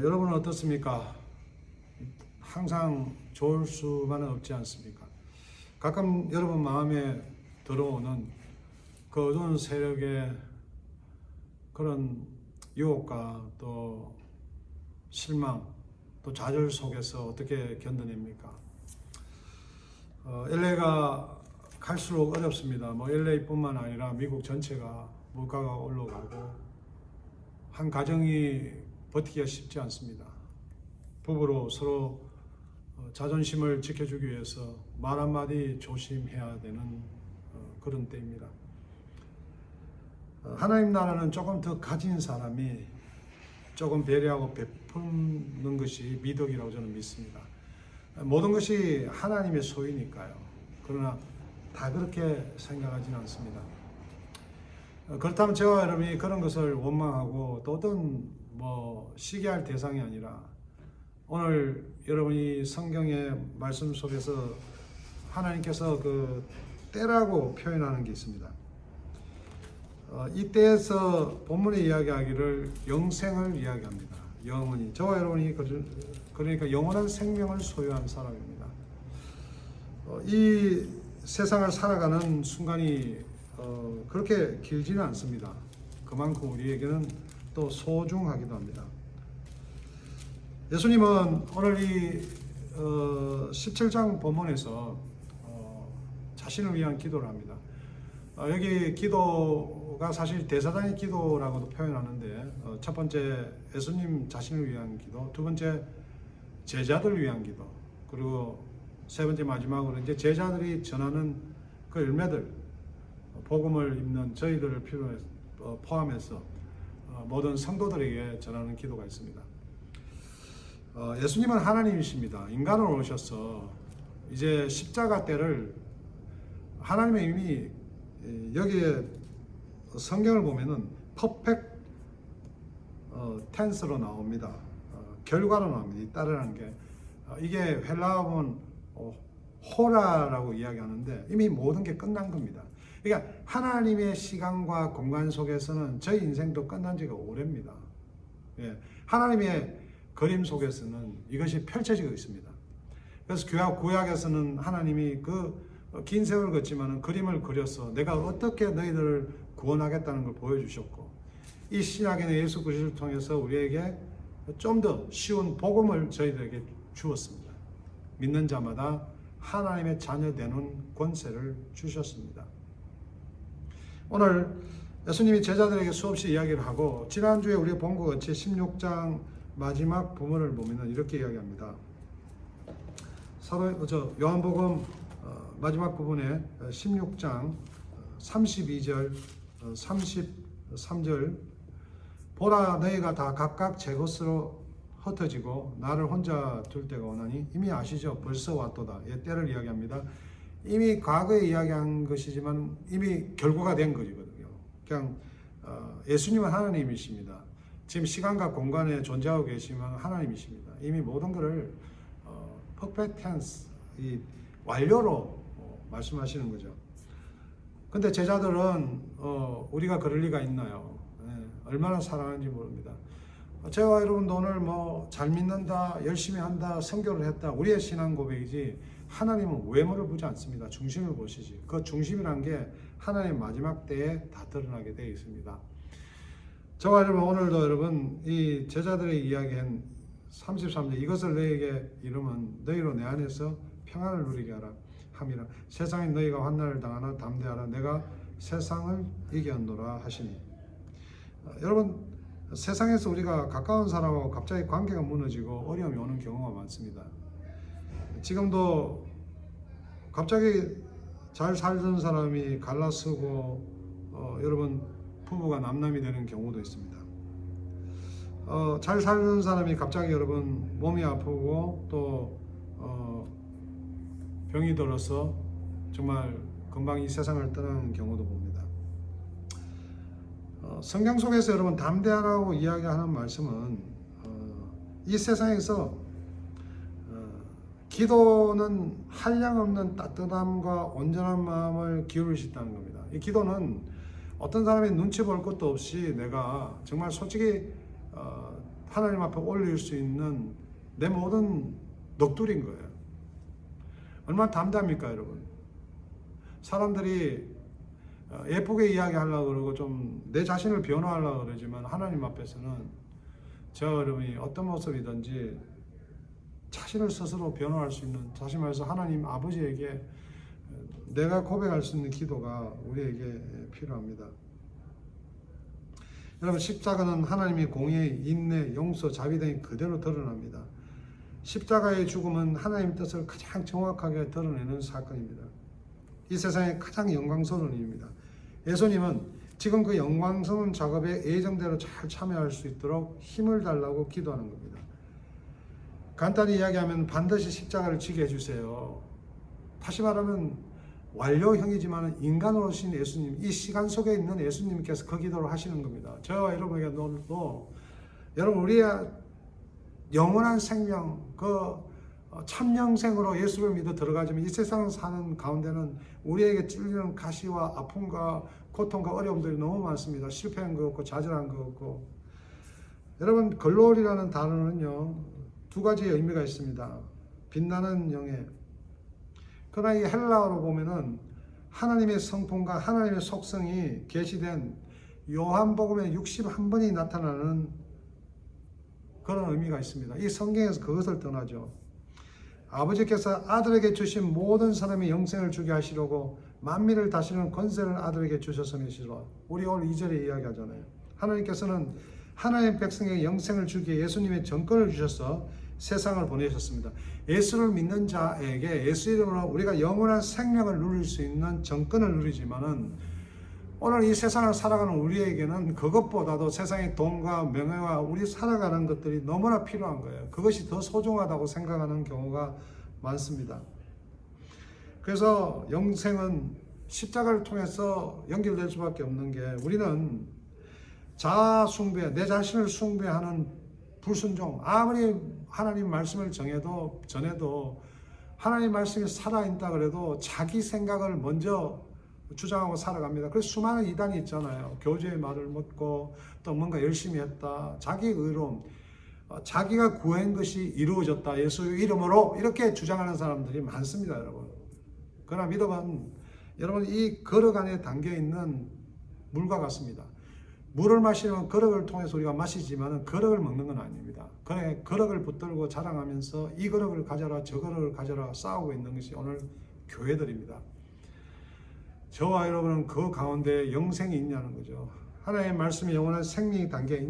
여러분은 어떻습니까? 항상 좋을 수만은 없지 않습니까? 가끔 여러분 마음에 들어오는 그 어두운 세력의 그런 유혹과 또 실망, 또 좌절 속에서 어떻게 견뎌냅니까? LA가 갈수록 어렵습니다. LA뿐만 아니라 미국 전체가 물가가 올라가고 한 가정이 버티기가 쉽지 않습니다. 부부로 서로 자존심을 지켜주기 위해서 말 한마디 조심해야 되는 그런 때입니다. 하나님 나라는 조금 더 가진 사람이 조금 배려하고 베푸는 것이 미덕이라고 저는 믿습니다. 모든 것이 하나님의 소유니까요. 그러나 다 그렇게 생각하지는 않습니다. 그렇다면 저와 여러분이 그런 것을 원망하고 또 어떤 시기할 대상이 아니라 오늘 여러분이 성경의 말씀 속에서 하나님께서 그 때라고 표현하는 게 있습니다. 이 때에서 본문에 이야기하기를 영생을 이야기합니다. 영원히 저와 여러분이 그러니까 영원한 생명을 소유한 사람입니다. 이 세상을 살아가는 순간이 그렇게 길지는 않습니다. 그만큼 우리에게는 또 소중하기도 합니다. 예수님은 오늘 이 17장 본문에서 자신을 위한 기도를 합니다. 여기 기도가 사실 대사장의 기도라고도 표현하는데 첫 번째 예수님 자신을 위한 기도, 두 번째 제자들을 위한 기도, 그리고 세 번째 마지막으로 이제 제자들이 전하는 그 열매들, 복음을 입는 저희들을 포함해서 모든 성도들에게 전하는 기도가 있습니다. 예수님은 하나님이십니다. 인간으로 오셔서 이제 십자가 때를 하나님의 이미 여기에 성경을 보면은 퍼펙트 텐스로 나옵니다. 결과로 나옵니다. 이 따르라는 게 이게 헬라어 보면 호라라고 이야기하는데 이미 모든 게 끝난 겁니다. 그러니까 하나님의 시간과 공간 속에서는 저희 인생도 끝난 지가 오래입니다. 하나님의 그림 속에서는 이것이 펼쳐지고 있습니다. 그래서 구약에서는 하나님이 그 긴 세월을 걷지만 그림을 그려서 내가 어떻게 너희들을 구원하겠다는 걸 보여주셨고, 이 신약에는 예수 그리스도를 통해서 우리에게 좀 더 쉬운 복음을 저희들에게 주었습니다. 믿는 자마다 하나님의 자녀 되는 권세를 주셨습니다. 오늘 예수님이 제자들에게 수없이 이야기를 하고, 지난주에 우리가 본 것 같이 16장 마지막 부분을 보면 이렇게 이야기합니다. 요한복음 마지막 부분에 16장 32절 33절 보라 너희가 다 각각 제 것으로 흩어지고 나를 혼자 둘 때가 오나니 이미 아시죠? 벌써 왔도다. 때를 이야기합니다. 이미 과거에 이야기한 것이지만 이미 결과가 된 거거든요. 그냥 예수님은 하나님이십니다. 지금 시간과 공간에 존재하고 계시면 하나님이십니다. 이미 모든 것을 perfect tense, 이 완료로 말씀하시는 거죠. 근데 제자들은 우리가 그럴 리가 있나요? 얼마나 사랑하는지 모릅니다. 제가 여러분도 오늘 잘 믿는다, 열심히 한다, 선교를 했다, 우리의 신앙 고백이지 하나님은 외모를 보지 않습니다. 중심을 보시지. 그 중심이란 게 하나님 마지막 때에 다 드러나게 되어 있습니다. 저와 여러분 오늘도 여러분 이 제자들의 이야기한 33절 이것을 너희에게 이르면 너희로 내 안에서 평안을 누리게 하라 함이라. 세상에 너희가 환난을 당하나 담대하라 내가 세상을 이겼노라 하시니. 여러분 세상에서 우리가 가까운 사람하고 갑자기 관계가 무너지고 어려움이 오는 경우가 많습니다. 지금도 갑자기 잘 살던 사람이 갈라서고 여러분 부부가 남남이 되는 경우도 있습니다. 잘 살던 사람이 갑자기 여러분 몸이 아프고 또 병이 들어서 정말 금방 이 세상을 떠나는 경우도 봅니다. 성경 속에서 여러분 담대하라고 이야기하는 말씀은 이 세상에서 기도는 한량없는 따뜻함과 온전한 마음을 기울일 수 있다는 겁니다. 이 기도는 어떤 사람의 눈치 볼 것도 없이 내가 정말 솔직히 하나님 앞에 올릴 수 있는 내 모든 넋두리인 거예요. 얼마나 담대합니까, 여러분? 사람들이 예쁘게 이야기하려고 그러고 좀 내 자신을 변호하려고 그러지만 하나님 앞에서는 저 여러분이 어떤 모습이든지 자신을 스스로 변호할 수 있는, 다시 말해서 하나님 아버지에게 내가 고백할 수 있는 기도가 우리에게 필요합니다. 여러분, 십자가는 하나님의 공의, 인내, 용서, 자비 등이 그대로 드러납니다. 십자가의 죽음은 하나님의 뜻을 가장 정확하게 드러내는 사건입니다. 이 세상의 가장 영광스러운 일입니다. 예수님은 지금 그 영광스러운 작업에 예정대로 잘 참여할 수 있도록 힘을 달라고 기도하는 겁니다. 간단히 이야기하면 반드시 십자가를 지게 해주세요. 다시 말하면 완료형이지만 인간으로 오신 예수님, 이 시간 속에 있는 예수님께서 그 기도를 하시는 겁니다. 저와 여러분에게도 여러분, 우리의 영원한 생명, 그 참영생으로 예수를 믿어 들어가지만 이 세상을 사는 가운데는 우리에게 찔리는 가시와 아픔과 고통과 어려움들이 너무 많습니다. 실패한 거 없고 좌절한 거 없고. 여러분, 글로리라는 단어는요, 두 가지의 의미가 있습니다. 빛나는 영예. 그러나 이 헬라어로 보면은 하나님의 성품과 하나님의 속성이 계시된 요한복음에 61번이 나타나는 그런 의미가 있습니다. 이 성경에서 그것을 떠나죠. 아버지께서 아들에게 주신 모든 사람의 영생을 주게 하시려고 만민을 다스리는 권세를 아들에게 주셨음이시로. 우리 오늘 2절에 이야기하잖아요. 하나님께서는 하나님 백성에게 영생을 주기에 예수님의 전권을 주셔서 세상을 보내셨습니다. 예수를 믿는 자에게 예수 이름으로 우리가 영원한 생명을 누릴 수 있는 전권을 누리지만은 오늘 이 세상을 살아가는 우리에게는 그것보다도 세상의 돈과 명예와 우리 살아가는 것들이 너무나 필요한 거예요. 그것이 더 소중하다고 생각하는 경우가 많습니다. 그래서 영생은 십자가를 통해서 연결될 수밖에 없는 게, 우리는 자아 숭배, 내 자신을 숭배하는 불순종, 아무리 하나님 말씀을 전해도 하나님 말씀이 살아있다 그래도 자기 생각을 먼저 주장하고 살아갑니다. 그래서 수많은 이단이 있잖아요. 교주의 말을 묻고 또 뭔가 열심히 했다, 자기 의로움, 자기가 구한 것이 이루어졌다, 예수 이름으로, 이렇게 주장하는 사람들이 많습니다, 여러분. 그러나 믿음은 여러분, 이 거럭 안에 담겨있는 물과 같습니다. 물을 마시면 거럭을 통해서 우리가 마시지만 거럭을 먹는 건 아닙니다. 그래, 거럭을 붙들고 자랑하면서 이 거럭을 가져라 저 거럭을 가져라 싸우고 있는 것이 오늘 교회들입니다. 저와 여러분은 그 가운데 영생이 있냐는 거죠. 하나님의 말씀이 영원한 생명이 담겨 있냐.